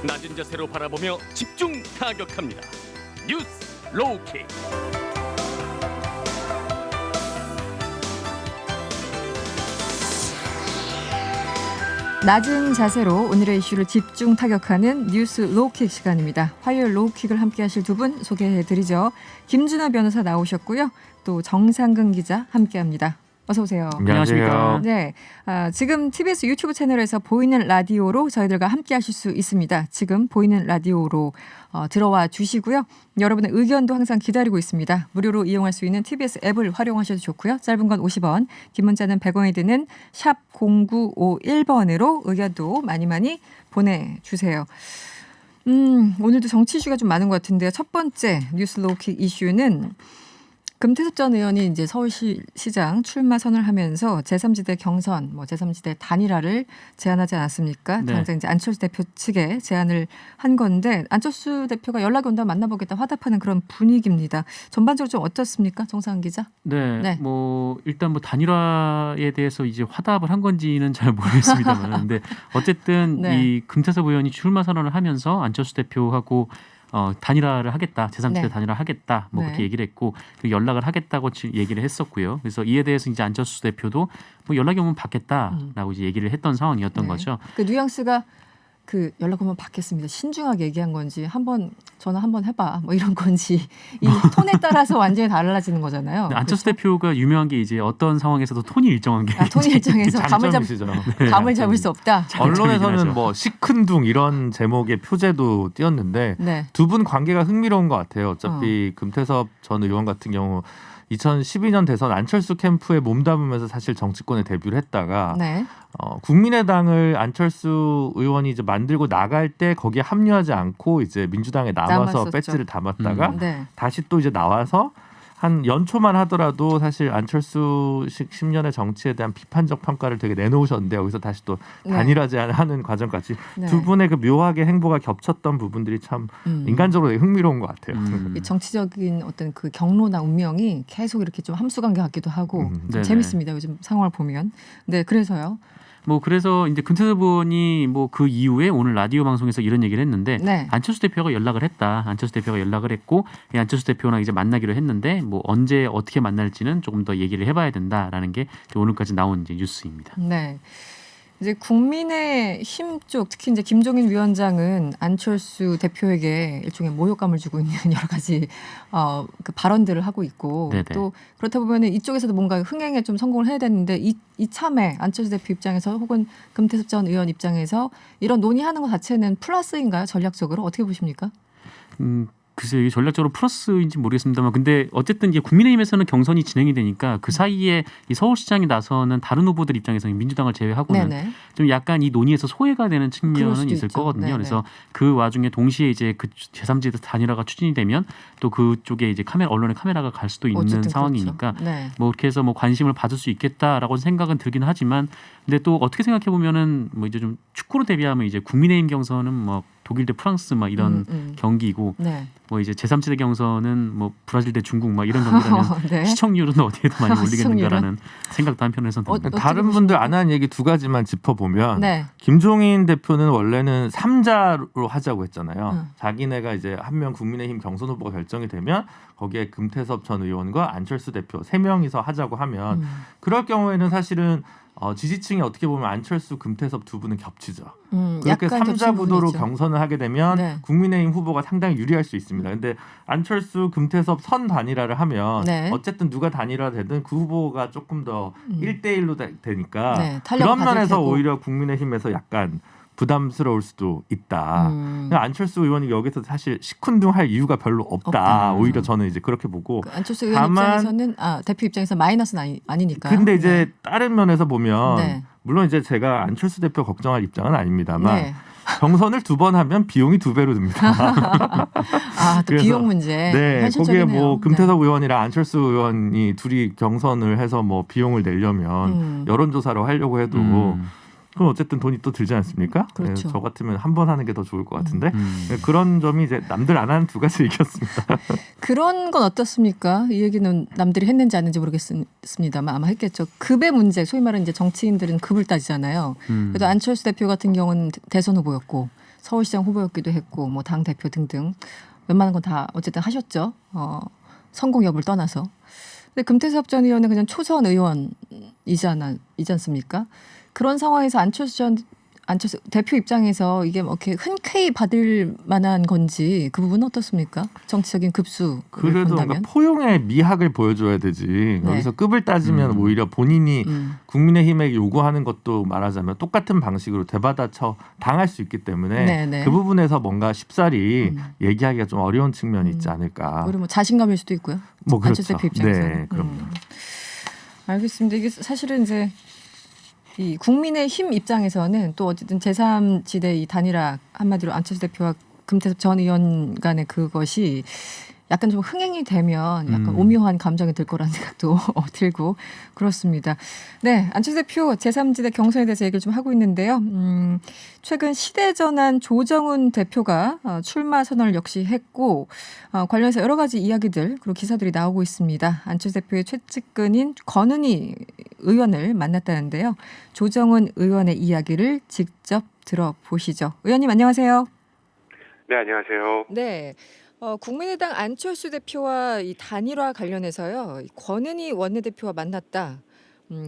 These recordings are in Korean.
낮은 자세로 바라보며 집중 타격합니다. 뉴스 로우킥. 낮은 자세로 오늘의 이슈를 집중 타격하는 뉴스 로우킥 시간입니다. 화요일 로우킥을 함께하실 두 분 소개해드리죠. 김준하 변호사 나오셨고요. 또 정상근 기자 함께합니다. 어서 오세요. 안녕하십니까. 네, 지금 TBS 유튜브 채널에서 보이는 라디오로 저희들과 함께하실 수 있습니다. 지금 보이는 라디오로 들어와 주시고요. 여러분의 의견도 항상 기다리고 있습니다. 무료로 이용할 수 있는 TBS 앱을 활용하셔도 좋고요. 짧은 건 50원, 긴 문자는 100원이 드는 샵 0951번으로 의견도 많이 보내주세요. 오늘도 정치 이슈가 좀 많은 것 같은데요. 첫 번째 뉴스 로우킥 이슈는 금태섭 전 의원이 이제 서울시장 출마 선언을 하면서 제3지대 경선, 제3지대 단일화를 제안하지 않았습니까? 네. 당장 이제 안철수 대표 측에 제안을 한 건데 안철수 대표가 연락이 온다면 만나보겠다 화답하는 그런 분위기입니다. 전반적으로 좀 어떻습니까, 정상근 기자? 네, 일단 단일화에 대해서 이제 화답을 한 건지는 잘 모르겠습니다만, 근데 어쨌든 네. 이 금태섭 의원이 출마 선언을 하면서 안철수 대표하고 단일화를 하겠다, 제3지대 네. 단일화 하겠다, 네. 그렇게 얘기를 했고 연락을 하겠다고 얘기를 했었고요. 그래서 이에 대해서 이제 안철수 대표도 연락이 오면 받겠다라고 이제 얘기를 했던 상황이었던 거죠. 그 뉘앙스가 그 연락 오면 받겠습니다. 신중하게 얘기한 건지 전화 한번 해봐 이런 건지 이 톤에 따라서 완전히 달라지는 거잖아요. 안철수 대표가 유명한 게 이제 어떤 상황에서도 톤이 일정한 게 톤이 일정해서 장점이시죠. 감을 잡을 수 없다. 언론에서는 시큰둥 이런 제목의 표제도 띄었는데 네. 두 분 관계가 흥미로운 것 같아요. 어차피 금태섭 전 의원 같은 경우 2012년 대선 안철수 캠프에 몸담으면서 사실 정치권에 데뷔를 했다가 네. 국민의당을 안철수 의원이 이제 만들고 나갈 때 거기에 합류하지 않고 이제 민주당에 남아서 남았었죠. 배지를 담았다가 네. 다시 또 이제 나와서 한 연초만 하더라도 사실 안철수 10년의 정치에 대한 비판적 평가를 되게 내놓으셨는데 여기서 다시 또 단일화 제안하는 과정까지 네. 두 분의 그 묘하게 행보가 겹쳤던 부분들이 참 인간적으로 되게 흥미로운 것 같아요. 이 정치적인 어떤 그 경로나 운명이 계속 이렇게 좀 함수관계 같기도 하고 좀 네네. 재밌습니다. 요즘 상황을 보면. 네, 그래서요. 그래서 이제 금태섭 의원이 그 이후에 오늘 라디오 방송에서 이런 얘기를 했는데 네. 안철수 대표가 연락을 했다. 안철수 대표가 연락을 했고 안철수 대표랑 이제 만나기로 했는데 언제 어떻게 만날지는 조금 더 얘기를 해봐야 된다라는 게 오늘까지 나온 이제 뉴스입니다. 네. 이제 국민의힘 쪽 특히 이제 김종인 위원장은 안철수 대표에게 일종의 모욕감을 주고 있는 여러 가지 그 발언들을 하고 있고 네네. 또 그렇다 보면 이쪽에서도 뭔가 흥행에 좀 성공을 해야 되는데 이 참에 안철수 대표 입장에서 혹은 금태섭 전 의원 입장에서 이런 논의하는 것 자체는 플러스인가요? 전략적으로 어떻게 보십니까? 글쎄요, 이게 전략적으로 플러스인지 모르겠습니다만, 근데 어쨌든 이게 국민의힘에서는 경선이 진행이 되니까 그 사이에 이 서울시장에 나서는 다른 후보들 입장에서는 민주당을 제외하고는 네네. 좀 약간 이 논의에서 소외가 되는 그럴 측면은 수도 있을 있죠. 거거든요. 네네. 그래서 그 와중에 동시에 이제 그 제3지대 단일화가 추진이 되면 또 그쪽에 이제 언론의 카메라가 갈 수도 있는 어쨌든 상황이니까 그렇죠. 네. 그렇게 해서 관심을 받을 수 있겠다라고 생각은 들긴 하지만, 근데 또 어떻게 생각해 보면은 이제 좀 축구로 대비하면 이제 국민의힘 경선은 독일 대 프랑스 이런 경기이고 네. 이제 제3지대 경선은 브라질 대 중국 이런 경기라면 네. 시청률은 어디에도 많이 올리겠는가라는 생각도 한편에서는 듭니다. 다른 분들 안 하는 얘기 두 가지만 짚어보면 네. 김종인 대표는 원래는 3자로 하자고 했잖아요. 자기네가 이제 한 명 국민의힘 경선 후보가 결정이 되면 거기에 금태섭 전 의원과 안철수 대표 3명이서 하자고 하면 그럴 경우에는 사실은 지지층이 어떻게 보면 안철수, 금태섭 두 분은 겹치죠. 그렇게 약간 3자 구도로 겹치는 경선을 하게 되면 네. 국민의힘 후보가 상당히 유리할 수 있습니다. 근데 안철수, 금태섭 선 단일화를 하면 네. 어쨌든 누가 단일화 되든 그 후보가 조금 더 1대1로 되니까 네, 탄력을 그런 받을 면에서 테고. 오히려 국민의힘에서 약간 부담스러울 수도 있다. 안철수 의원이 여기서 사실 시큰둥할 이유가 별로 없다. 오히려 저는 이제 그렇게 보고. 그 안철수 의원 입장에서는 대표 입장에서 마이너스는 아니니까. 근데 이제 다른 면에서 보면 네. 물론 이제 제가 안철수 대표 걱정할 입장은 아닙니다만 네. 경선을 2번 하면 비용이 2배로 듭니다. 또 그래서, 비용 문제. 네, 거기에 현실적이네요. 금태섭 의원이랑 안철수 의원이 둘이 경선을 해서 비용을 내려면 여론조사로 하려고 해도 그럼 어쨌든 돈이 또 들지 않습니까? 그렇죠. 네, 저 같으면 한 번 하는 게 더 좋을 것 같은데 네, 그런 점이 이제 남들 안 하는 두 가지 얘기였습니다. 그런 건 어떻습니까? 이 얘기는 남들이 했는지 안 했는지 모르겠습니다만 아마 했겠죠. 급의 문제, 소위 말하는 이제 정치인들은 급을 따지잖아요. 그래도 안철수 대표 같은 경우는 대선 후보였고 서울시장 후보였기도 했고 뭐 당 대표 등등 웬만한 건 다 어쨌든 하셨죠. 성공 여부를 떠나서. 근데 금태섭 전 의원은 그냥 초선 의원이지 않습니까? 그런 상황에서 안철수 대표 입장에서 이게 뭐 이렇게 흔쾌히 받을 만한 건지 그 부분은 어떻습니까? 정치적인 급수 그래도 본다면. 그러니까 포용의 미학을 보여줘야 되지. 네. 여기서 급을 따지면 오히려 본인이 음. 국민의힘에게 요구하는 것도 말하자면 똑같은 방식으로 되받아쳐 당할 수 있기 때문에 네네. 그 부분에서 뭔가 쉽사리 얘기하기가 좀 어려운 측면이 있지 않을까. 오히려 뭐 자신감일 수도 있고요. 뭐 안철수 그렇죠. 대표 입장에서는. 네, 그럼요. 알겠습니다. 이게 사실은 이제 이 국민의힘 입장에서는 또 어쨌든 제3지대 이 단일화 한마디로 안철수 대표와 금태섭 전 의원 간의 그것이 약간 좀 흥행이 되면 약간 오묘한 감정이 들 거라는 생각도 들고 그렇습니다. 네, 안철수 대표 제3지대 경선에 대해서 얘기를 좀 하고 있는데요. 최근 시대전환 조정훈 대표가 출마 선언을 역시 했고 관련해서 여러 가지 이야기들 그리고 기사들이 나오고 있습니다. 안철수 대표의 최측근인 권은희 의원을 만났다는데요. 조정훈 의원의 이야기를 직접 들어보시죠. 의원님 안녕하세요. 네, 안녕하세요. 네. 국민의당 안철수 대표와 이 단일화 관련해서요. 권은희 원내대표와 만났다.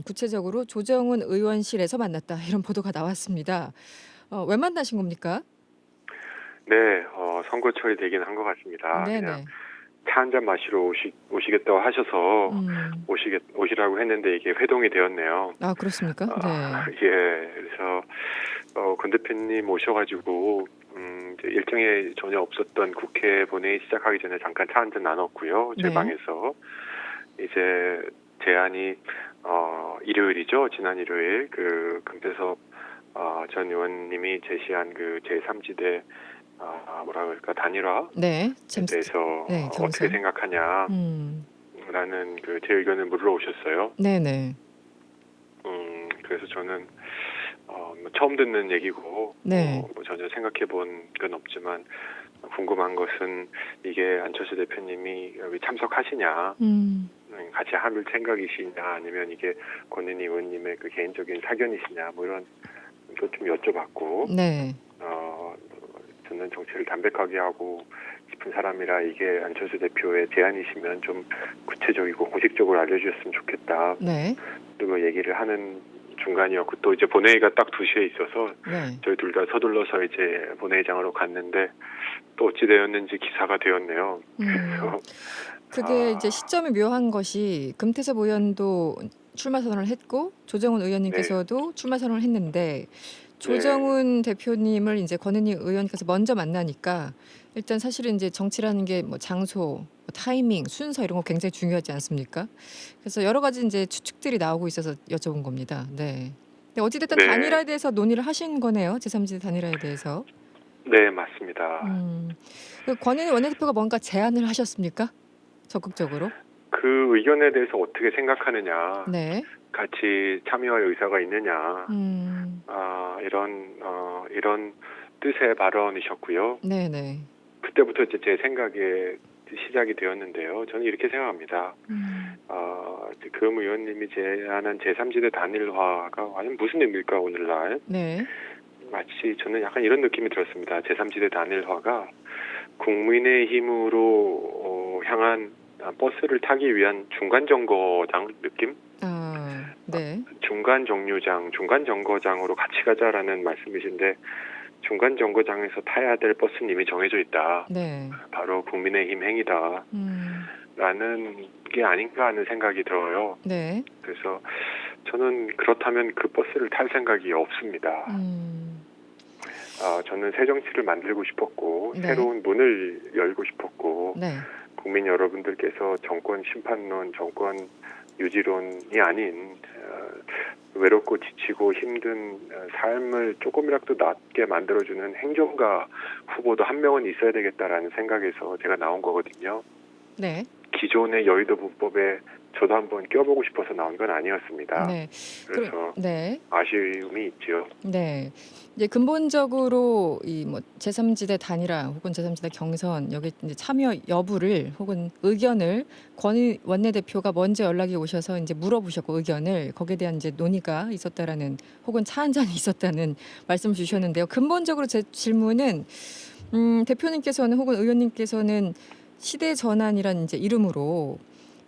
구체적으로 조정훈 의원실에서 만났다. 이런 보도가 나왔습니다. 왜 만나신 겁니까? 네, 선거철이 되긴 한 것 같습니다. 네네. 그냥 차 한잔 마시러 오시겠다고 하셔서 오시라고 했는데 이게 회동이 되었네요. 아 그렇습니까? 네. 예, 그래서 권 대표님 오셔가지고 이제 일정에 전혀 없었던 국회 본회의 시작하기 전에 잠깐 차 한잔 나눴고요. 제 네. 방에서 이제 제안이 일요일이죠. 지난 일요일 그 금태섭 전 의원님이 제시한 그 제3지대 뭐라 그럴까 단일화 네. 대해서 네, 경선. 어떻게 생각하냐라는 그 제 의견을 물어오셨어요. 네네. 그래서 저는 뭐 처음 듣는 얘기고 네. 뭐 전혀 생각해 본 건 없지만 궁금한 것은 이게 안철수 대표님이 여기 참석하시냐, 같이 할 생각이시냐, 아니면 이게 권은희 의원님의 그 개인적인 사견이시냐, 뭐 이런 것 좀 여쭤봤고, 네. 저는 정치를 담백하게 하고 싶은 사람이라 이게 안철수 대표의 제안이시면 좀 구체적이고 공식적으로 알려주셨으면 좋겠다. 네. 그리고 얘기를 하는 중간이었고 또 이제 본회의가 딱 2시에 있어서 네. 저희 둘 다 서둘러서 이제 본회의장으로 갔는데 또 어찌 되었는지 기사가 되었네요. 그래서 그게 이제 시점이 묘한 것이 금태섭 의원도 출마 선언을 했고 조정훈 의원님께서도 출마 선언을 했는데 조정훈 대표님을 이제 권은희 의원께서 먼저 만나니까 일단 사실은 이제 정치라는 게 뭐 장소, 뭐 타이밍, 순서 이런 거 굉장히 중요하지 않습니까? 그래서 여러 가지 이제 추측들이 나오고 있어서 여쭤본 겁니다. 네. 근데 어찌됐든 네. 단일화에 대해서 논의를 하신 거네요. 제3지대 단일화에 대해서. 네, 맞습니다. 그 권은희 원내대표가 뭔가 제안을 하셨습니까? 적극적으로? 그 의견에 대해서 어떻게 생각하느냐, 네. 같이 참여할 의사가 있느냐, 이런 뜻의 발언이셨고요. 네네. 그때부터 이제 제 생각에 시작이 되었는데요. 저는 이렇게 생각합니다. 금 의원님이 제안한 제3지대 단일화가 과연 무슨 의미일까 오늘날? 네. 마치 저는 약간 이런 느낌이 들었습니다. 제3지대 단일화가 국민의힘으로 향한 버스를 타기 위한 중간 정거장 느낌? 네. 중간 정류장, 중간 정거장으로 같이 가자라는 말씀이신데 중간 정거장에서 타야 될 버스는 이미 정해져 있다. 네. 바로 국민의힘 행위다. 라는 게 아닌가 하는 생각이 들어요. 네. 그래서 저는 그렇다면 그 버스를 탈 생각이 없습니다. 저는 새 정치를 만들고 싶었고 네. 새로운 문을 열고 싶었고 네. 국민 여러분들께서 정권 심판론, 정권 유지론이 아닌 외롭고 지치고 힘든 삶을 조금이라도 낫게 만들어주는 행정가 후보도 한 명은 있어야 되겠다라는 생각에서 제가 나온 거거든요. 네. 기존의 여의도 분법에 저도 한번 껴보고 싶어서 나온 건 아니었습니다. 네. 그래서 네. 아쉬움이 있죠. 네. 이제 근본적으로 이 뭐 제3지대 단일화 혹은 제3지대 경선 여기 이제 참여 여부를 혹은 의견을 권의 원내대표가 먼저 연락이 오셔서 이제 물어보셨고 의견을 거기에 대한 이제 논의가 있었다라는 혹은 차 한 잔이 있었다는 말씀을 주셨는데요. 근본적으로 제 질문은 대표님께서는 혹은 의원님께서는 시대 전환이란 이제 이름으로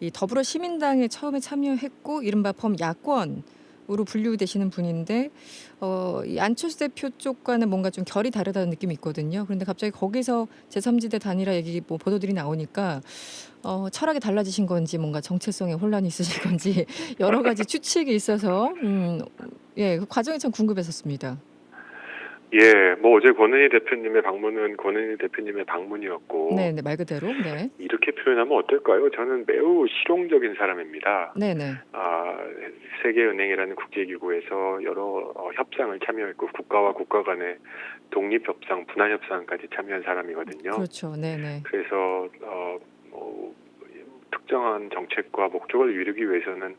이 더불어 시민당에 처음에 참여했고 이른바 범야권으로 분류되시는 분인데 이 안철수 대표 쪽과는 뭔가 좀 결이 다르다는 느낌이 있거든요. 그런데 갑자기 거기서 제3지대 단일화 얘기 뭐 보도들이 나오니까 철학이 달라지신 건지 뭔가 정체성에 혼란이 있으신 건지 여러 가지 추측이 있어서 그 과정이 참 궁금했었습니다. 예, 뭐 어제 권은희 대표님의 방문은 권은희 대표님의 방문이었고, 네, 말 그대로. 네. 이렇게 표현하면 어떨까요? 저는 매우 실용적인 사람입니다. 네, 네. 세계은행이라는 국제기구에서 여러 협상을 참여했고 국가와 국가 간의 독립협상, 분할협상까지 참여한 사람이거든요. 그렇죠. 네, 네. 그래서 특정한 정책과 목적을 이루기 위해서는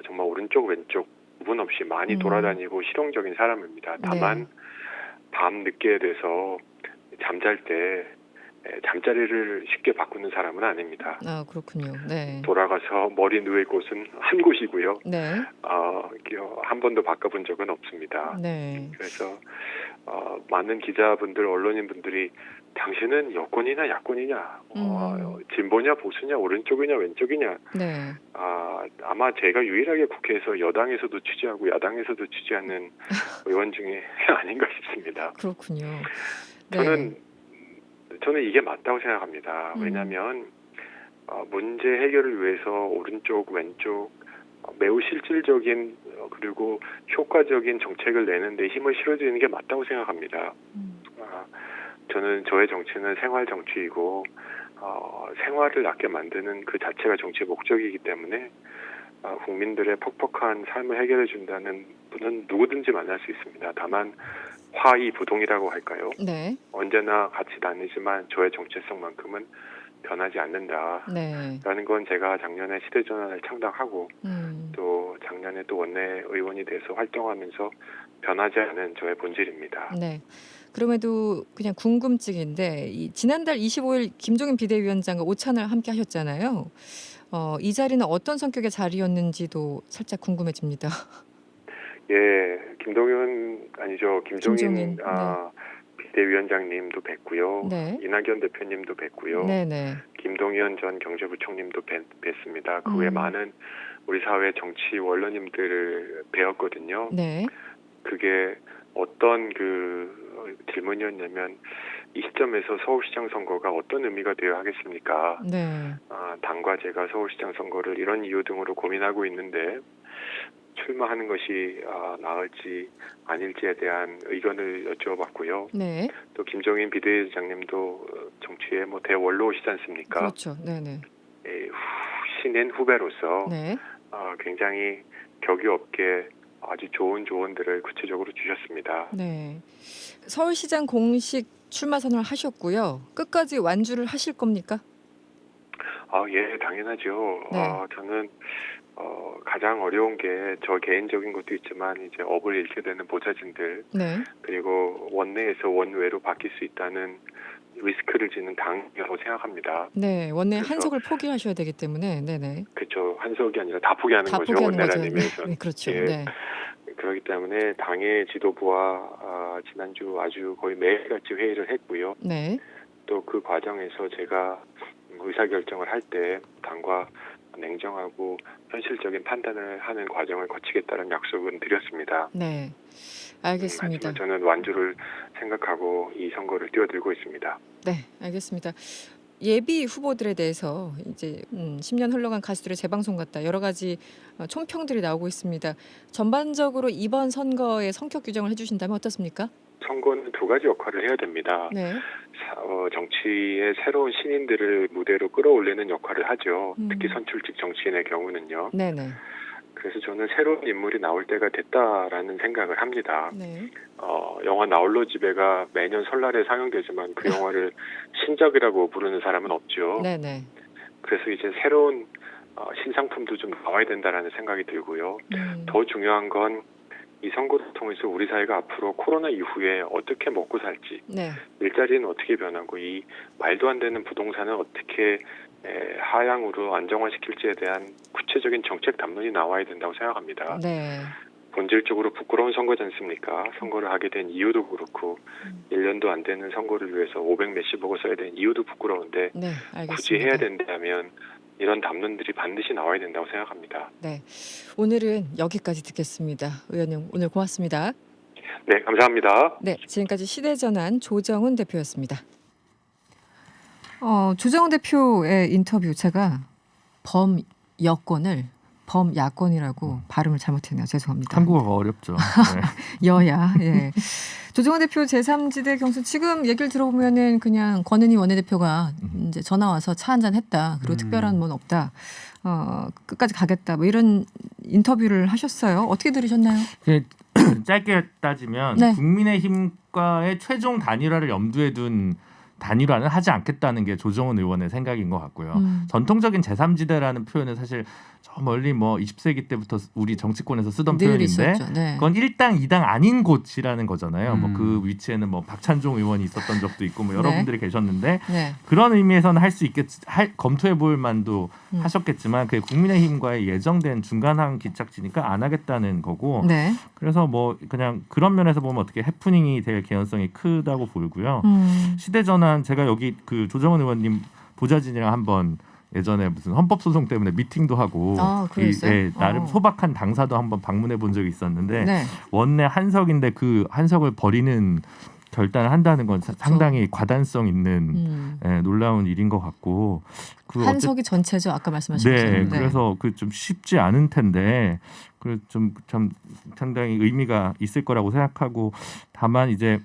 정말 오른쪽 왼쪽 구분 없이 많이 돌아다니고 실용적인 사람입니다. 다만 밤 늦게 돼서 잠잘 때 잠자리를 쉽게 바꾸는 사람은 아닙니다. 아, 그렇군요. 네. 돌아가서 머리 누울 곳은 한 곳이고요. 네. 한 번도 바꿔본 적은 없습니다. 네. 그래서 많은 기자분들, 언론인분들이 당신은 여권이냐 야권이냐, 진보냐 보수냐, 오른쪽이냐 왼쪽이냐. 네. 아마 제가 유일하게 국회에서 여당에서도 취재하고 야당에서도 취재하는 의원 중에 아닌가 싶습니다. 그렇군요. 네. 저는 이게 맞다고 생각합니다. 왜냐하면 문제 해결을 위해서 오른쪽 왼쪽 매우 실질적인 그리고 효과적인 정책을 내는데 힘을 실어주는 게 맞다고 생각합니다. 저는 저의 정치는 생활 정치이고 생활을 낫게 만드는 그 자체가 정치의 목적이기 때문에 국민들의 퍽퍽한 삶을 해결해 준다는 분은 누구든지 만날 수 있습니다. 다만 화이부동이라고 할까요? 네. 언제나 같이 다니지만 저의 정체성만큼은 변하지 않는다. 네. 라는 건 제가 작년에 시대전환을 창당하고 또 작년에 또 원내 의원이 돼서 활동하면서 변하지 않은 저의 본질입니다. 네. 그럼에도 그냥 궁금증인데 지난달 25일 김종인 비대위원장과 오찬을 함께 하셨잖아요. 이 자리는 어떤 성격의 자리였는지도 살짝 궁금해집니다. 예, 김종인 네. 비대위원장님도 뵀고요. 네. 이낙연 대표님도 뵀고요. 네네. 김동연 전 경제부총리도 뵀습니다. 그 외에 많은 우리 사회 정치 원로님들을 뵈었거든요. 네. 그게 어떤 질문이었냐면 이 시점에서 서울시장 선거가 어떤 의미가 되어야 하겠습니까? 네. 당과 제가 서울시장 선거를 이런 이유 등으로 고민하고 있는데 출마하는 것이 나을지 아닐지에 대한 의견을 여쭤봤고요. 네. 또 김종인 비대위원장님도 정치의 대원로시지 않습니까? 그렇죠. 네네. 신인 후배로서 네. 굉장히 격유 없게 아주 좋은 조언들을 구체적으로 주셨습니다. 네. 서울시장 공식 출마 선언을 하셨고요. 끝까지 완주를 하실 겁니까? 예, 당연하죠. 네. 저는 가장 어려운 게 저 개인적인 것도 있지만 이제 업을 잃게 되는 보좌진들, 네. 그리고 원내에서 원외로 바뀔 수 있다는 리스크를 지는 당이라고 생각합니다. 네. 원내 그래서 한석을 포기하셔야 되기 때문에. 네네. 그렇죠. 한석이 아니라 다 포기하는 다 거죠. 포기하는 거죠. 원내라는 의미에서. 네. 그렇죠. 예. 네. 그렇기 때문에 당의 지도부와 지난주 아주 거의 매일같이 회의를 했고요. 네. 또 그 과정에서 제가 의사결정을 할 때 당과 냉정하고 현실적인 판단을 하는 과정을 거치겠다는 약속은 드렸습니다. 네. 알겠습니다. 하지만 저는 완주를 생각하고 이 선거를 뛰어들고 있습니다. 네. 알겠습니다. 예비 후보들에 대해서 이제 10년 흘러간 가수들의 재방송 같다 여러 가지 총평들이 나오고 있습니다. 전반적으로 이번 선거의 성격 규정을 해주신다면 어떻습니까? 선거는 두 가지 역할을 해야 됩니다. 네. 정치의 새로운 신인들을 무대로 끌어올리는 역할을 하죠. 특히 선출직 정치인의 경우는요. 네네. 그래서 저는 새로운 인물이 나올 때가 됐다라는 생각을 합니다. 네. 영화 나홀로 집에가 매년 설날에 상영되지만 그 영화를 신작이라고 부르는 사람은 없죠. 네네. 그래서 이제 새로운 신상품도 좀 나와야 된다라는 생각이 들고요. 더 중요한 건 이 선거를 통해서 우리 사회가 앞으로 코로나 이후에 어떻게 먹고 살지, 네. 일자리는 어떻게 변하고 이 말도 안 되는 부동산을 어떻게 하향으로 안정화시킬지에 대한 구체적인 정책 담론이 나와야 된다고 생각합니다. 네. 본질적으로 부끄러운 선거지 않습니까? 선거를 하게 된 이유도 그렇고 1년도 안 되는 선거를 위해서 500 몇십억을 써야 되는 이유도 부끄러운데 네, 알겠습니다. 굳이 해야 된다면 이런 담론들이 반드시 나와야 된다고 생각합니다. 네. 오늘은 여기까지 듣겠습니다. 의원님 오늘 고맙습니다. 네, 감사합니다. 네, 지금까지 시대전환 조정훈 대표였습니다. 조정훈 대표의 인터뷰 제가 범여권을 범야권이라고 발음을 잘못했네요. 죄송합니다. 한국어가 어렵죠. 네. 여야. 예. 조정훈 대표 제3지대 경선 지금 얘기를 들어보면은 그냥 권은희 원내대표가 이제 전화 와서 차 한잔 했다. 그리고 특별한 건 없다. 끝까지 가겠다. 뭐 이런 인터뷰를 하셨어요. 어떻게 들으셨나요? 짧게 따지면 네. 국민의힘과의 최종 단일화를 염두에 둔 단일화는 하지 않겠다는 게 조정훈 의원의 생각인 것 같고요. 전통적인 제3지대라는 표현은 사실 저 멀리 뭐 20세기 때부터 우리 정치권에서 쓰던 늘 표현인데 있었죠. 네. 그건 1당, 2당 아닌 곳이라는 거잖아요. 뭐 그 위치에는 뭐 박찬종 의원이 있었던 적도 있고 뭐 여러분들이 계셨는데 네. 그런 의미에서는 할 수 있겠지, 검토해 볼 만도 하셨겠지만 그게 국민의힘과의 예정된 중간항 기착지니까 안 하겠다는 거고 네. 그래서 뭐 그냥 그런 면에서 보면 어떻게 해프닝이 될 개연성이 크다고 보이고요. 시대전환 제가 여기 그 조정훈 의원님 보좌진이랑 한번 예전에 무슨 헌법소송 때문에 미팅도 하고 나름 소박한 당사도 한번 방문해 본 적이 있었는데 네. 원내 한석인데 그 한석을 버리는 결단을 한다는 건 상당히 과단성 있는 놀라운 일인 것 같고 한석이 전체죠. 아까 말씀하신 것처럼. 네, 그래서 그 좀 쉽지 않은 텐데 그 좀 참 상당히 의미가 있을 거라고 생각하고 다만 이제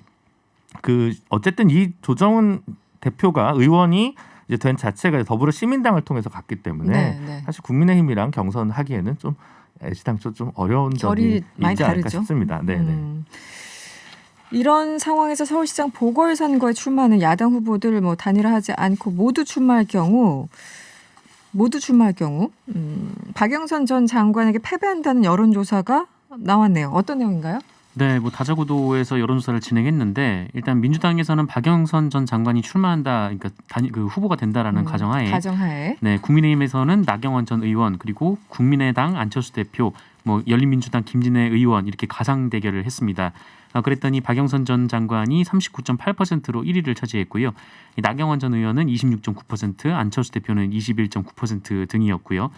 그 어쨌든 이 조정훈 대표가 의원이 이제 된 자체가 더불어 시민당을 통해서 갔기 때문에 사실 국민의힘이랑 경선하기에는 좀 애시당초 좀 어려운 점이 많이 있지 않을까 다르죠? 싶습니다. 네. 이런 상황에서 서울시장 보궐선거에 출마하는 야당 후보들 뭐 단일화하지 않고 모두 출마할 경우 박영선 전 장관에게 패배한다는 여론조사가 나왔네요. 어떤 내용인가요? 네, 뭐 다자구도에서 여론조사를 진행했는데 일단 민주당에서는 박영선 전 장관이 출마한다, 그러니까 그 후보가 된다라는 가정하에, 네, 국민의힘에서는 나경원 전 의원 그리고 국민의당 안철수 대표, 뭐 열린민주당 김진애 의원 이렇게 가상 대결을 했습니다. 그랬더니 박영선 전 장관이 39.8%로 1위를 차지했고요. 나경원 전 의원은 26.9%, 안철수 대표는 21.9% 등이었고요.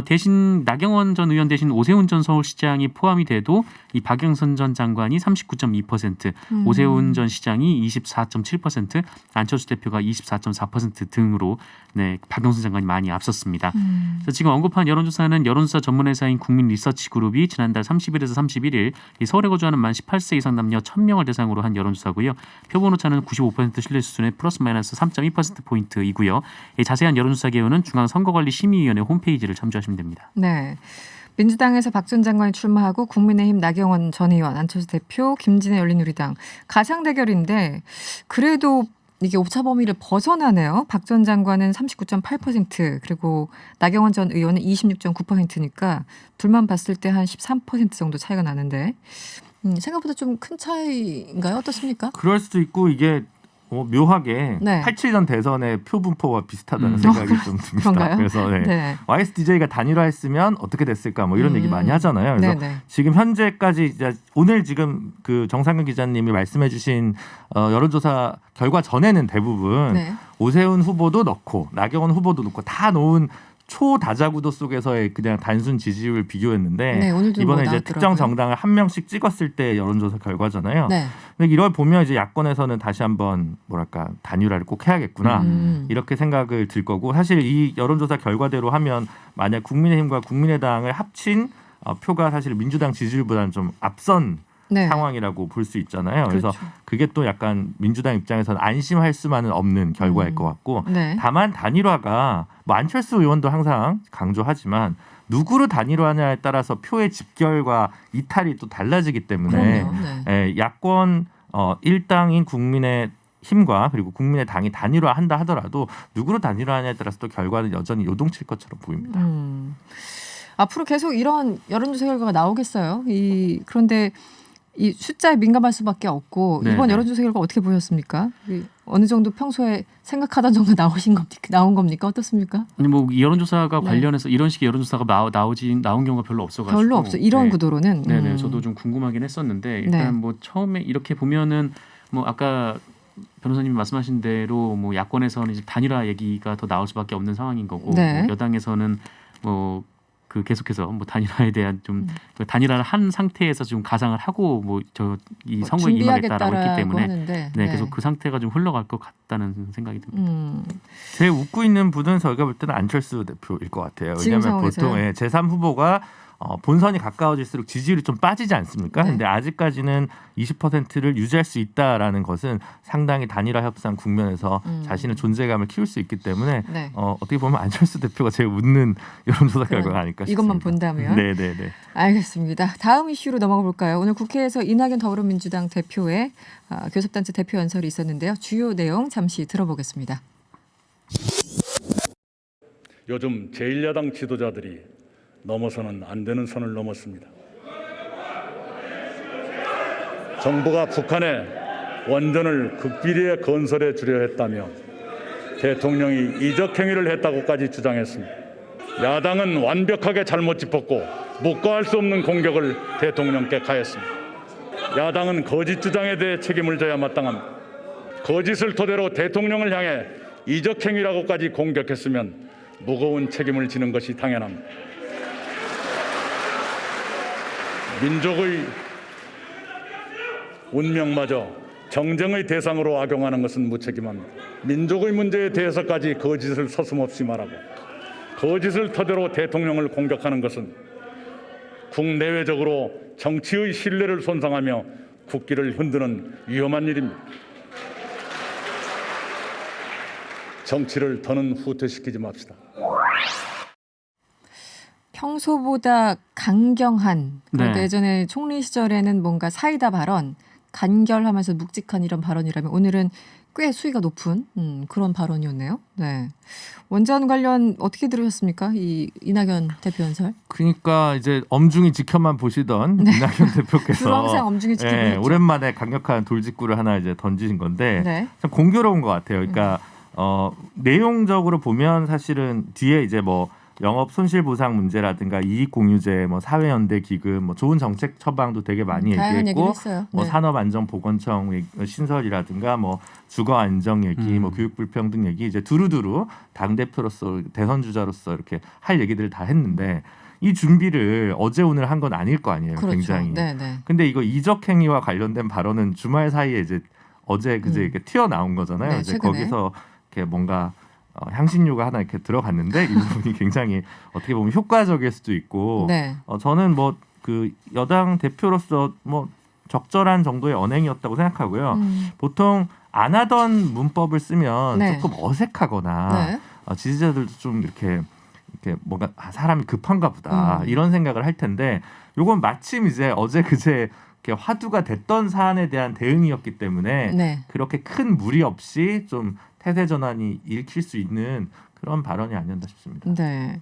대신 나경원 전 의원 대신 오세훈 전 서울시장이 포함이 돼도 이 박영선 전 장관이 39.2%, 오세훈 전 시장이 24.7%, 안철수 대표가 24.4% 등으로 네, 박영선 장관이 많이 앞섰습니다. 그래서 지금 언급한 여론조사는 여론조사 전문회사인 국민리서치그룹이 지난달 30일에서 31일 이 서울에 거주하는 만 18세 이상 남녀 1,000명을 대상으로 한 여론조사고요. 표본 오차는 95% 신뢰 수준의 플러스 마이너스 3.2%포인트이고요. 자세한 여론조사 개요는 중앙선거관리심의위원회 홈페이지를 참조하시면 됩니다. 네. 민주당에서 박 전 장관이 출마하고 국민의힘 나경원 전 의원, 안철수 대표, 김진애 열린우리당 가상 대결인데 그래도 이게 오차 범위를 벗어나네요. 박 전 장관은 39.8% 그리고 나경원 전 의원은 26.9%니까 둘만 봤을 때 한 13% 정도 차이가 나는데 생각보다 좀 큰 차이인가요? 어떻습니까? 그럴 수도 있고 이게 묘하게 87년 대선의 표 분포와 비슷하다는 생각이 좀 듭니다. 그런가요? 그래서 YSDJ가 단일화했으면 어떻게 됐을까 뭐 이런 얘기 많이 하잖아요. 그래서 지금 현재까지 이제 오늘 지금 그 정상근 기자님이 말씀해주신 여론조사 결과 전에는 대부분 오세훈 후보도 넣고 나경원 후보도 넣고 다 놓은 초다자구도 속에서의 그냥 단순 지지율 비교였는데 이번에 이제 특정 정당을 한 명씩 찍었을 때 여론조사 결과잖아요. 근데 이걸 보면 이제 야권에서는 다시 한번 뭐랄까 단일화를 꼭 해야겠구나 이렇게 생각을 들 거고 사실 이 여론조사 결과대로 하면 만약 국민의힘과 국민의당을 합친 표가 사실 민주당 지지율보다는 좀 앞선 상황이라고 볼 수 있잖아요. 그래서 그게 또 약간 민주당 입장에서는 안심할 수만은 없는 결과일 것 같고 다만 단일화가 뭐 안철수 의원도 항상 강조하지만 누구로 단일화하냐에 따라서 표의 집결과 이탈이 또 달라지기 때문에 야권 1당인 힘과 그리고 국민의당이 단일화한다 하더라도 누구로 단일화하냐에 따라서 또 결과는 여전히 요동칠 것처럼 보입니다. 앞으로 계속 이런 여론조사 결과가 나오겠어요. 그런데 이 숫자에 민감할 수밖에 없고 네네. 이번 여론조사 결과 어떻게 보셨습니까? 어느 정도 평소에 생각하던 정도 나온 겁니까? 어떻습니까? 아니 뭐 여론조사가 네. 관련해서 이런 식의 여론조사가 나온 경우가 별로 없어가지고 별로 없어. 이런 네. 구도로는. 네네. 저도 좀 궁금하긴 했었는데 일단 네. 뭐 처음에 이렇게 보면은 뭐 아까 변호사님이 말씀하신 대로 뭐 야권에서는 이제 단일화 얘기가 더 나올 수밖에 없는 상황인 거고 네. 뭐 여당에서는 뭐 그 계속해서 뭐 단일화에 대한 좀 그 단일화를 한 상태에서 좀 가상을 하고 뭐 저 이 선거에 임하겠다라고 했기 때문에 하는데, 네, 계속 그 상태가 좀 흘러갈 것 같다는 생각이 듭니다. 제일 웃고 있는 분은 저희가 볼 때는 안철수 대표일 것 같아요. 왜냐하면 보통 제3 후보가 본선이 가까워질수록 지지율이 좀 빠지지 않습니까? 네. 근데 아직까지는 20%를 유지할 수 있다라는 것은 상당히 단일화 협상 국면에서 자신의 존재감을 키울 수 있기 때문에 네. 어떻게 보면 안철수 대표가 제일 웃는 여론조사 결과가 아닐까 싶습니다. 이것만 본다면. 네네네. 알겠습니다. 다음 이슈로 넘어가 볼까요? 오늘 국회에서 이낙연 더불어민주당 대표의 교섭단체 대표 연설이 있었는데요. 주요 내용 잠시 들어보겠습니다. 요즘 제1야당 지도자들이 넘어서는 안 되는 선을 넘었습니다. 정부가 북한에 원전을 극비리에 건설해 주려 했다며 대통령이 이적 행위를 했다고까지 주장했습니다. 야당은 완벽하게 잘못 짚었고 묵과할 수 없는 공격을 대통령께 가했습니다. 야당은 거짓 주장에 대해 책임을 져야 마땅합니다. 거짓을 토대로 대통령을 향해 이적 행위라고까지 공격했으면 무거운 책임을 지는 것이 당연합니다. 민족의 운명마저 정쟁의 대상으로 악용하는 것은 무책임합니다. 민족의 문제에 대해서까지 거짓을 서슴없이 말하고 거짓을 토대로 대통령을 공격하는 것은 국내외적으로 정치의 신뢰를 손상하며 국기를 흔드는 위험한 일입니다. 정치를 더는 후퇴시키지 맙시다. 평소보다 강경한, 그러니까 네. 예전에 총리 시절에는 뭔가 사이다 발언, 간결하면서 묵직한 이런 발언이라면 오늘은 꽤 수위가 높은 그런 발언이었네요. 네. 원전 관련 어떻게 들으셨습니까? 이낙연 대표 연설? 그러니까 이제 엄중히 지켜만 보시던 네. 이낙연 대표께서 주로 항상 엄중히 지켜보셨죠. 오랜만에 강력한 돌직구를 하나 이제 던지신 건데 네. 참 공교로운 것 같아요. 그러니까 내용적으로 보면 사실은 뒤에 이제 뭐 영업 손실 보상 문제라든가 이익 공유제, 뭐 사회연대 기금, 뭐 좋은 정책 처방도 되게 많이 얘기했고, 뭐 네. 산업안전보건청 신설이라든가 뭐 주거 안정 얘기, 뭐 교육 불평등 얘기 이제 두루두루 당 대표로서 대선 주자로서 이렇게 할 얘기들을 다 했는데 이 준비를 어제 오늘 한 건 아닐 거 아니에요. 그렇죠. 굉장히. 네네. 근데 이거 이적 행위와 관련된 발언은 주말 사이에 이제 어제 그제 이렇게 튀어나온 거잖아요. 네, 이제 최근에. 거기서 이렇게 뭔가 향신료가 하나 이렇게 들어갔는데 이 부분이 굉장히 어떻게 보면 효과적일 수도 있고 네. 저는 뭐 그 여당 대표로서 뭐 적절한 정도의 언행이었다고 생각하고요. 보통 안 하던 문법을 쓰면 네. 조금 어색하거나 네. 지지자들도 좀 이렇게 뭔가 사람이 급한가 보다 이런 생각을 할 텐데 요건 마침 이제 어제 그제 이렇게 화두가 됐던 사안에 대한 대응이었기 때문에 네. 그렇게 큰 무리 없이 좀 태세 전환이 읽힐 수 있는 그런 발언이 아니었나 싶습니다. 네.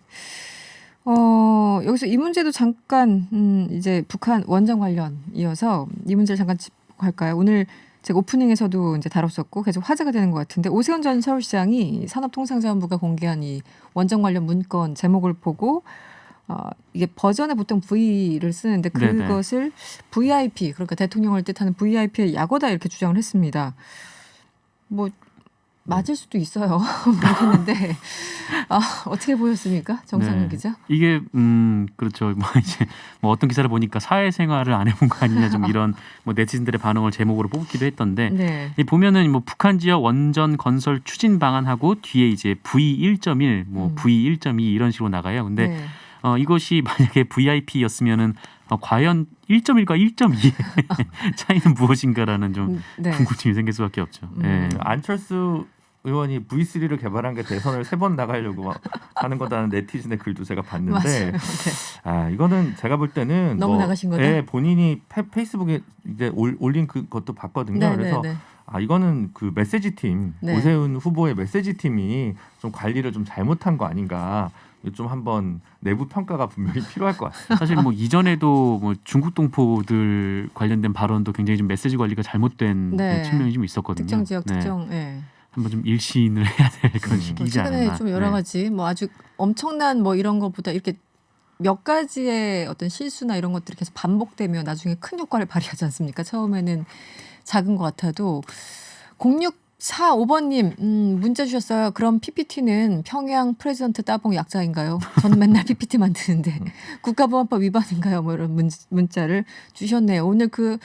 여기서 이 문제도 잠깐 이제 북한 원전 관련 이어서 이 문제를 잠깐 짚고 갈까요? 오늘 제가 오프닝에서도 이제 다뤘었고 계속 화제가 되는 것 같은데 오세훈 전 서울시장이 산업통상자원부가 공개한 이 원전 관련 문건 제목을 보고 이게 버전에 보통 V를 쓰는데 그것을 VIP 그러니까 대통령을 뜻하는 VIP의 약어다 이렇게 주장을 했습니다. 뭐 맞을 수도 있어요. 모르겠는데 어떻게 보였습니까, 정상훈 기자? 이게 그렇죠. 뭐 이제 뭐 어떤 기사를 보니까 사회생활을 안 해본 거 아니냐 좀 이런 뭐 네티즌들의 반응을 제목으로 뽑기도 했던데 네. 이 보면은 뭐 북한 지역 원전 건설 추진 방안하고 뒤에 이제 V1.1, 뭐 V1.2 이런 식으로 나가요. 근데 네. 이것이 만약에 VIP였으면은 과연 1.1과 1.2의 차이는 무엇인가라는 좀 네. 궁금증이 생길 수밖에 없죠. 네. 안철수 의원이 V3를 개발한 게 대선을 3번 나가려고 하는 거다는 네티즌의 글도 제가 봤는데, 네. 이거는 제가 볼 때는 너무 나가신 거다. 네, 본인이 페이스북에 이제 올린 그것도 봤거든요. 네, 그래서 네, 네. 이거는 그 메시지 팀 네. 오세훈 후보의 메시지 팀이 좀 관리를 좀 잘못한 거 아닌가. 좀 한번 내부 평가가 분명히 필요할 것 같아요. 사실 뭐 이전에도 뭐 중국 동포들 관련된 발언도 굉장히 좀 메시지 관리가 잘못된 네. 측면이 좀 있었거든요. 특정 지역 네. 특정. 네. 한번 좀 일신을 해야 될 그런 시기이지 않았나. 최근에 좀 여러 가지 뭐 아주 엄청난 뭐 이런 것보다 이렇게 몇 가지의 어떤 실수나 이런 것들이 계속 반복되면 나중에 큰 효과를 발휘하지 않습니까? 처음에는 작은 것 같아도 0645번님 문자 주셨어요. 그럼 PPT는 평양 프레지던트 따봉 약자인가요? 저는 맨날 PPT 만드는데 국가보안법 위반인가요? 뭐 이런 문자를 주셨네요. 오늘 그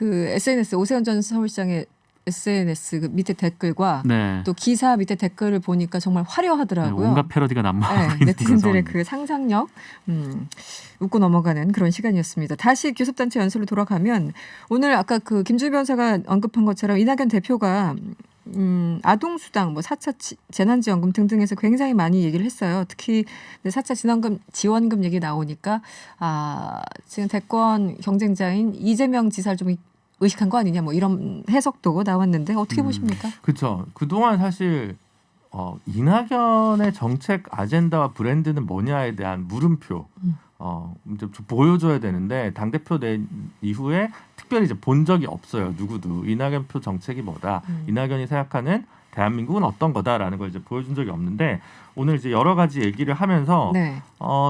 SNS 오세훈 전 서울시장의 SNS 그 밑에 댓글과 네. 또 기사 밑에 댓글을 보니까 정말 화려하더라고요. 네, 온갖 패러디가 난무하고 있는 네티즌들의 그 상상력 웃고 넘어가는 그런 시간이었습니다. 다시 교섭단체 연설로 돌아가면 오늘 아까 그 김주희 변호사가 언급한 것처럼 이낙연 대표가 아동수당, 뭐 4차 재난지원금 등등에서 굉장히 많이 얘기를 했어요. 특히 4차 지원금 얘기 나오니까 지금 대권 경쟁자인 이재명 지사를 좀 의식한 거 아니냐 뭐 이런 해석도 나왔는데 어떻게 보십니까? 그렇죠. 그동안 사실 이낙연의 정책 아젠다와 브랜드는 뭐냐에 대한 물음표 이제 좀 보여줘야 되는데 당대표 된 이후에 특별히 이제 본 적이 없어요. 누구도 이낙연표 정책이 뭐다. 이낙연이 생각하는 대한민국은 어떤 거다라는 걸 이제 보여준 적이 없는데 오늘 이제 여러 가지 얘기를 하면서 네.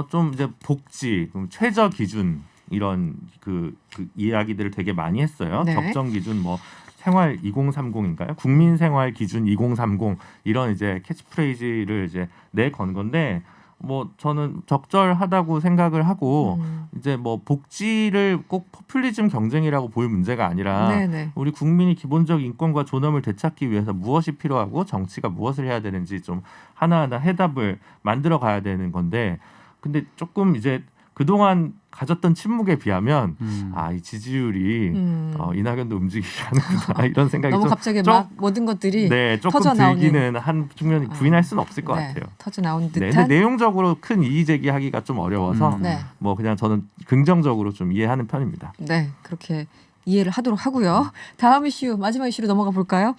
좀 이제 복지, 최저 기준 이런 그 이야기들을 되게 많이 했어요. 네. 적정 기준 뭐 생활 2030인가요? 국민 생활 기준 2030 이런 이제 캐치프레이즈를 이제 내건 건데 뭐 저는 적절하다고 생각을 하고 이제 뭐 복지를 꼭 포퓰리즘 경쟁이라고 볼 문제가 아니라 네네. 우리 국민이 기본적 인권과 존엄을 되찾기 위해서 무엇이 필요하고 정치가 무엇을 해야 되는지 좀 하나하나 해답을 만들어 가야 되는 건데 근데 조금 이제 그동안 가졌던 침묵에 비하면 이 지지율이 이낙연도 움직이지 않는구나 이런 생각이 너무 갑자기 막 모든 것들이 조금 터져 들기는 한 측면이 부인할 수는 없을 것 같아요. 터져 나온 듯한. 근데 내용적으로 큰 이의 제기하기가 좀 어려워서 뭐 그냥 저는 긍정적으로 좀 이해하는 편입니다. 네, 그렇게 이해를 하도록 하고요. 다음 이슈 마지막 이슈로 넘어가 볼까요?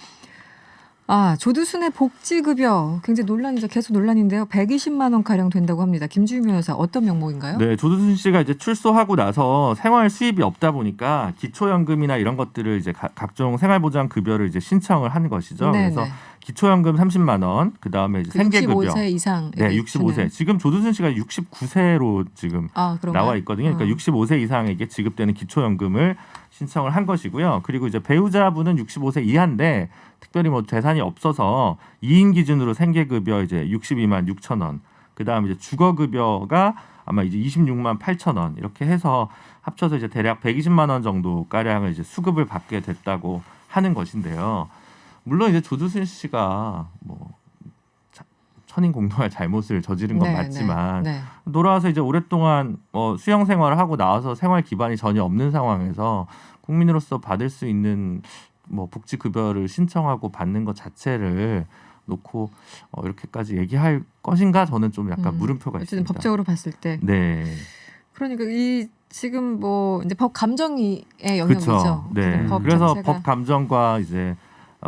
조두순의 복지급여 굉장히 논란이죠. 계속 논란인데요. 120만 원 가량 된다고 합니다. 김주희 변호사 어떤 명목인가요? 네, 조두순 씨가 이제 출소하고 나서 생활 수입이 없다 보니까 기초연금이나 이런 것들을 이제 각종 생활보장 급여를 이제 신청을 하는 것이죠. 네네. 그래서 기초연금 30만 원, 그 다음에 이제 생계급여. 65세 이상. 네, 65세. 지금 조두순 씨가 69세로 지금 나와 있거든요. 그러니까 65세 이상에게 지급되는 기초연금을 신청을 한 것이고요. 그리고 이제 배우자분은 65세 이하인데 특별히 뭐 재산이 없어서 2인 기준으로 생계급여 이제 62만 6천 원. 그다음 이제 주거급여가 아마 이제 26만 8천 원 이렇게 해서 합쳐서 이제 대략 120만 원 정도 가량을 이제 수급을 받게 됐다고 하는 것인데요. 물론 이제 조두순 씨가 뭐 천인공노할 잘못을 저지른 건 맞지만 돌아와서 이제 오랫동안 수영 생활을 하고 나와서 생활 기반이 전혀 없는 상황에서 국민으로서 받을 수 있는 뭐 복지 급여를 신청하고 받는 것 자체를 놓고 이렇게까지 얘기할 것인가 저는 좀 약간 물음표가 어쨌든 있습니다. 법적으로 봤을 때. 네. 그러니까 이 지금 뭐 이제 법 감정의 영역이죠. 그렇죠. 네. 법 그래서 자체가. 법 감정과 이제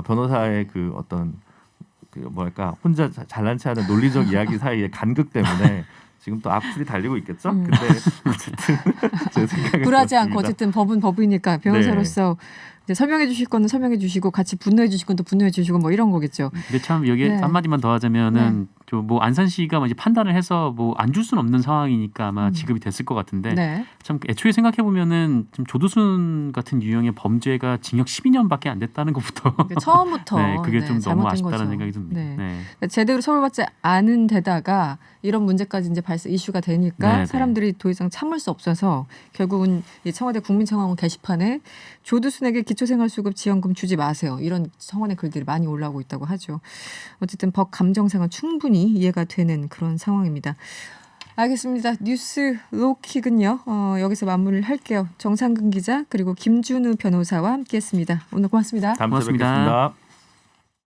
변호사의 그 어떤 그 뭐랄까 혼자 잘난 체하는 논리적 이야기 사이의 간극 때문에 지금 또 악플이 달리고 있겠죠. 근데 어쨌든 제 생각은 굴하지 않고 그렇습니다. 어쨌든 법은 법이니까 변호사로서 이제 설명해 주실 거는 설명해 주시고 같이 분노해 주실 건 또 분노해 주시고 뭐 이런 거겠죠. 근데 참 여기에 한마디만 더 하자면은 뭐 안산시가 이제 판단을 해서 뭐 안 줄 수는 없는 상황이니까 아마 지급이 됐을 것 같은데 참 애초에 생각해 보면은 좀 조두순 같은 유형의 범죄가 징역 12년밖에 안 됐다는 것부터 처음부터 그게 좀 너무 아쉽다는 거죠. 생각이 듭니다. 그러니까 제대로 처벌받지 않은 데다가 이런 문제까지 이제 발생 이슈가 되니까 사람들이 더 이상 참을 수 없어서 결국은 이 청와대 국민청원원 게시판에 조두순에게 기초생활수급 지원금 주지 마세요. 이런 청원의 글들이 많이 올라오고 있다고 하죠. 어쨌든 법 감정상은 충분히 이해가 되는 그런 상황입니다. 알겠습니다. 뉴스 로킥은요. 여기서 마무리를 할게요. 정상근 기자 그리고 김준우 변호사와 함께했습니다. 오늘 고맙습니다. 다음 주에 뵙겠습니다.